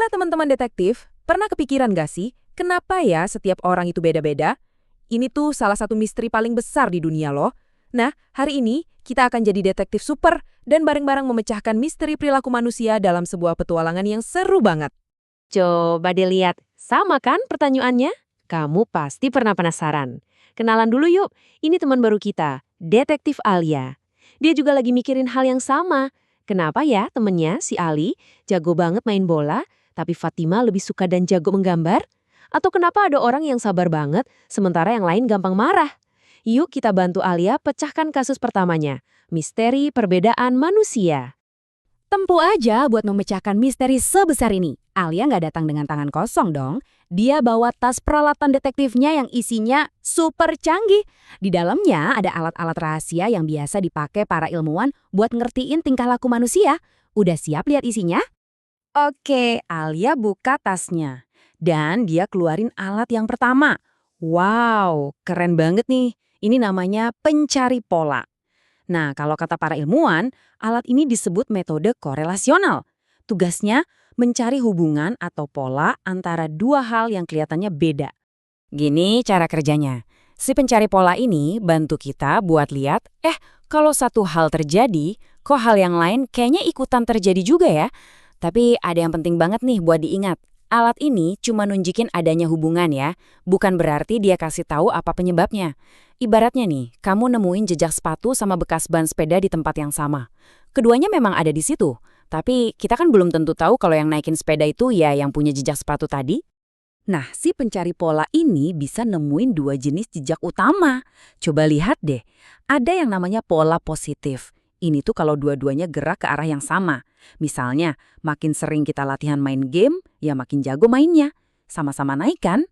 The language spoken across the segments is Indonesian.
teman-teman detektif, pernah kepikiran gak sih, kenapa ya setiap orang itu beda-beda? Ini tuh salah satu misteri paling besar di dunia loh. Nah, hari ini kita akan jadi detektif super dan bareng-bareng memecahkan misteri perilaku manusia dalam sebuah petualangan yang seru banget. Coba dilihat, sama kan pertanyaannya? Kamu pasti pernah penasaran. Kenalan dulu yuk, ini teman baru kita, Detektif Alia. Dia juga lagi mikirin hal yang sama. Kenapa ya temennya, si Ali, jago banget main bola, tapi Fatima lebih suka dan jago menggambar? Atau kenapa ada orang yang sabar banget, sementara yang lain gampang marah? Yuk kita bantu Alia pecahkan kasus pertamanya, misteri perbedaan manusia. Tempuh aja buat memecahkan misteri sebesar ini. Alia nggak datang dengan tangan kosong dong. Dia bawa tas peralatan detektifnya yang isinya super canggih. Di dalamnya ada alat-alat rahasia yang biasa dipakai para ilmuwan buat ngertiin tingkah laku manusia. Udah siap lihat isinya? Oke, Alia buka tasnya. Dan dia keluarin alat yang pertama. Wow, keren banget nih. Ini namanya pencari pola. Nah, kalau kata para ilmuwan, alat ini disebut metode korelasional. Tugasnya mencari hubungan atau pola antara dua hal yang kelihatannya beda. Gini cara kerjanya. Si pencari pola ini bantu kita buat lihat, kalau satu hal terjadi, kok hal yang lain kayaknya ikutan terjadi juga ya? Tapi ada yang penting banget nih buat diingat. Alat ini cuma nunjukin adanya hubungan ya, bukan berarti dia kasih tahu apa penyebabnya. Ibaratnya nih, kamu nemuin jejak sepatu sama bekas ban sepeda di tempat yang sama. Keduanya memang ada di situ, tapi kita kan belum tentu tahu kalau yang naikin sepeda itu ya yang punya jejak sepatu tadi. Nah, si pencari pola ini bisa nemuin dua jenis jejak utama. Coba lihat deh, ada yang namanya pola positif. Ini tuh kalau dua-duanya gerak ke arah yang sama. Misalnya, makin sering kita latihan main game, ya makin jago mainnya. Sama-sama naik kan?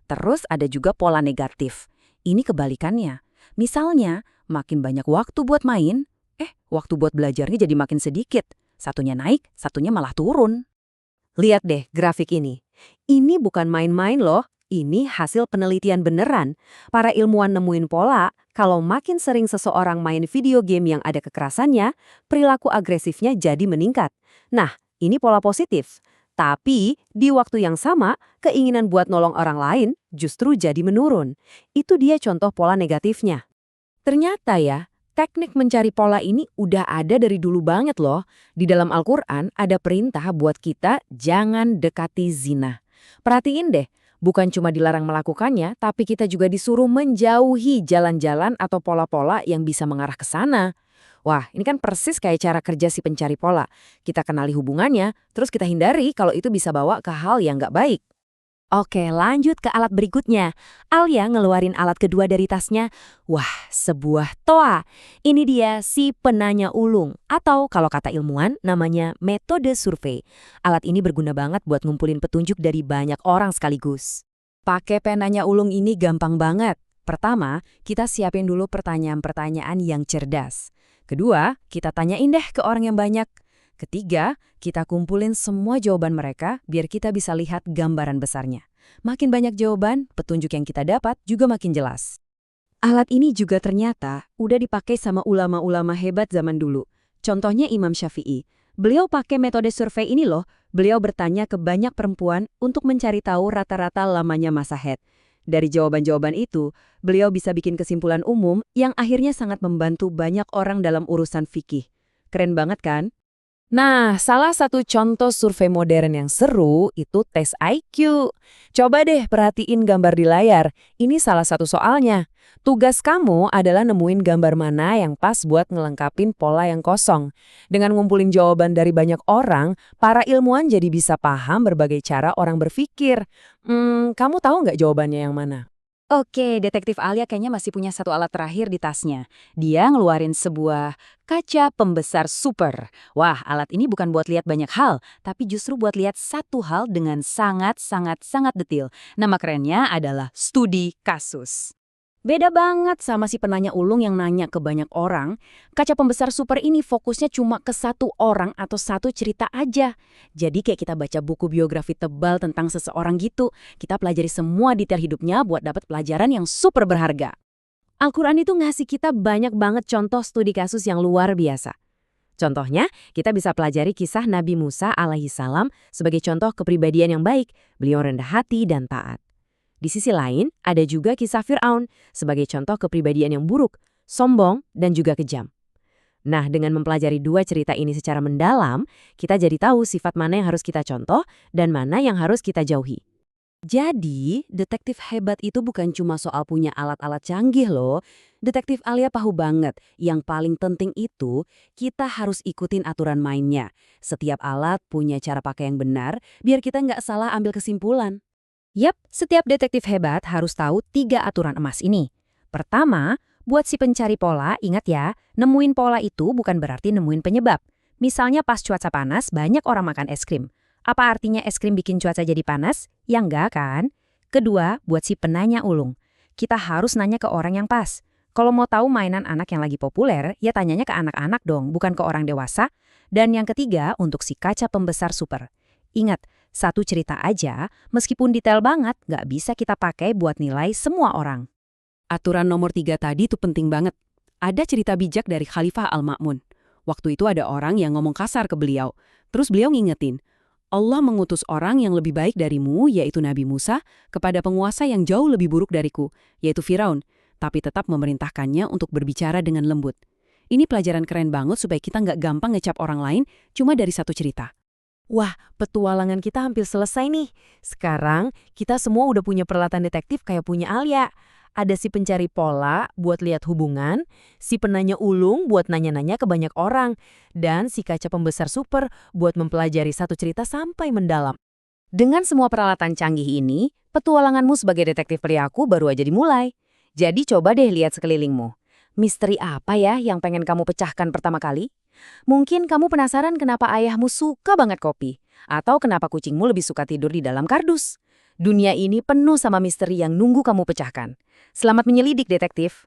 Terus ada juga pola negatif. Ini kebalikannya. Misalnya, makin banyak waktu buat main, waktu buat belajarnya jadi makin sedikit. Satunya naik, satunya malah turun. Lihat deh grafik ini. Ini bukan main-main loh. Ini hasil penelitian beneran. Para ilmuwan nemuin pola, kalau makin sering seseorang main video game yang ada kekerasannya, perilaku agresifnya jadi meningkat. Nah, ini pola positif. Tapi, di waktu yang sama, keinginan buat nolong orang lain justru jadi menurun. Itu dia contoh pola negatifnya. Ternyata ya, teknik mencari pola ini udah ada dari dulu banget loh. Di dalam Al-Quran ada perintah buat kita jangan dekati zina. Perhatiin deh, bukan cuma dilarang melakukannya, tapi kita juga disuruh menjauhi jalan-jalan atau pola-pola yang bisa mengarah ke sana. Wah, ini kan persis kayak cara kerja si pencari pola. Kita kenali hubungannya, terus kita hindari kalau itu bisa bawa ke hal yang nggak baik. Oke, lanjut ke alat berikutnya. Alia ngeluarin alat kedua dari tasnya. Wah, sebuah toa. Ini dia si penanya ulung. Atau kalau kata ilmuwan, namanya metode survei. Alat ini berguna banget buat ngumpulin petunjuk dari banyak orang sekaligus. Pakai penanya ulung ini gampang banget. Pertama, kita siapin dulu pertanyaan-pertanyaan yang cerdas. Kedua, kita tanyain deh ke orang yang banyak. Ketiga, kita kumpulin semua jawaban mereka biar kita bisa lihat gambaran besarnya. Makin banyak jawaban, petunjuk yang kita dapat juga makin jelas. Alat ini juga ternyata udah dipakai sama ulama-ulama hebat zaman dulu. Contohnya Imam Syafi'i. Beliau pakai metode survei ini loh. Beliau bertanya ke banyak perempuan untuk mencari tahu rata-rata lamanya masa haid. Dari jawaban-jawaban itu, beliau bisa bikin kesimpulan umum yang akhirnya sangat membantu banyak orang dalam urusan fikih. Keren banget kan? Nah, salah satu contoh survei modern yang seru itu tes IQ. Coba deh perhatiin gambar di layar. Ini salah satu soalnya. Tugas kamu adalah nemuin gambar mana yang pas buat ngelengkapin pola yang kosong. Dengan ngumpulin jawaban dari banyak orang, para ilmuwan jadi bisa paham berbagai cara orang berpikir. Kamu tahu nggak jawabannya yang mana? Oke, Detektif Alia kayaknya masih punya satu alat terakhir di tasnya. Dia ngeluarin sebuah kaca pembesar super. Wah, alat ini bukan buat lihat banyak hal, tapi justru buat lihat satu hal dengan sangat detail. Nama kerennya adalah studi kasus. Beda banget sama si penanya ulung yang nanya ke banyak orang. Kaca pembesar super ini fokusnya cuma ke satu orang atau satu cerita aja. Jadi kayak kita baca buku biografi tebal tentang seseorang gitu. Kita pelajari semua detail hidupnya buat dapat pelajaran yang super berharga. Al-Quran itu ngasih kita banyak banget contoh studi kasus yang luar biasa. Contohnya, kita bisa pelajari kisah Nabi Musa alaihissalam sebagai contoh kepribadian yang baik. Beliau rendah hati dan taat. Di sisi lain, ada juga kisah Fir'aun sebagai contoh kepribadian yang buruk, sombong, dan juga kejam. Nah, dengan mempelajari dua cerita ini secara mendalam, kita jadi tahu sifat mana yang harus kita contoh dan mana yang harus kita jauhi. Jadi, detektif hebat itu bukan cuma soal punya alat-alat canggih loh. Detektif Alia paham banget, yang paling penting itu kita harus ikutin aturan mainnya. Setiap alat punya cara pakai yang benar, biar kita nggak salah ambil kesimpulan. Yap, setiap detektif hebat harus tahu 3 aturan emas ini. Pertama, buat si pencari pola, ingat ya, nemuin pola itu bukan berarti nemuin penyebab. Misalnya pas cuaca panas, banyak orang makan es krim. Apa artinya es krim bikin cuaca jadi panas? Ya enggak kan? Kedua, buat si penanya ulung. Kita harus nanya ke orang yang pas. Kalau mau tahu mainan anak yang lagi populer, ya tanyanya ke anak-anak dong, bukan ke orang dewasa. Dan yang ketiga, untuk si kaca pembesar super. Ingat, satu cerita aja, meskipun detail banget, nggak bisa kita pakai buat nilai semua orang. Aturan nomor 3 tadi tuh penting banget. Ada cerita bijak dari Khalifah Al-Ma'mun. Waktu itu ada orang yang ngomong kasar ke beliau. Terus beliau ngingetin, Allah mengutus orang yang lebih baik darimu, yaitu Nabi Musa, kepada penguasa yang jauh lebih buruk dariku, yaitu Firaun, tapi tetap memerintahkannya untuk berbicara dengan lembut. Ini pelajaran keren banget supaya kita nggak gampang ngecap orang lain cuma dari satu cerita. Wah, petualangan kita hampir selesai nih. Sekarang, kita semua udah punya peralatan detektif kayak punya Alia. Ada si pencari pola buat lihat hubungan, si penanya ulung buat nanya-nanya ke banyak orang, dan si kaca pembesar super buat mempelajari satu cerita sampai mendalam. Dengan semua peralatan canggih ini, petualanganmu sebagai detektif periaku baru aja dimulai. Jadi coba deh lihat sekelilingmu. Misteri apa ya yang pengen kamu pecahkan pertama kali? Mungkin kamu penasaran kenapa ayahmu suka banget kopi, atau kenapa kucingmu lebih suka tidur di dalam kardus. Dunia ini penuh sama misteri yang nunggu kamu pecahkan. Selamat menyelidik, detektif.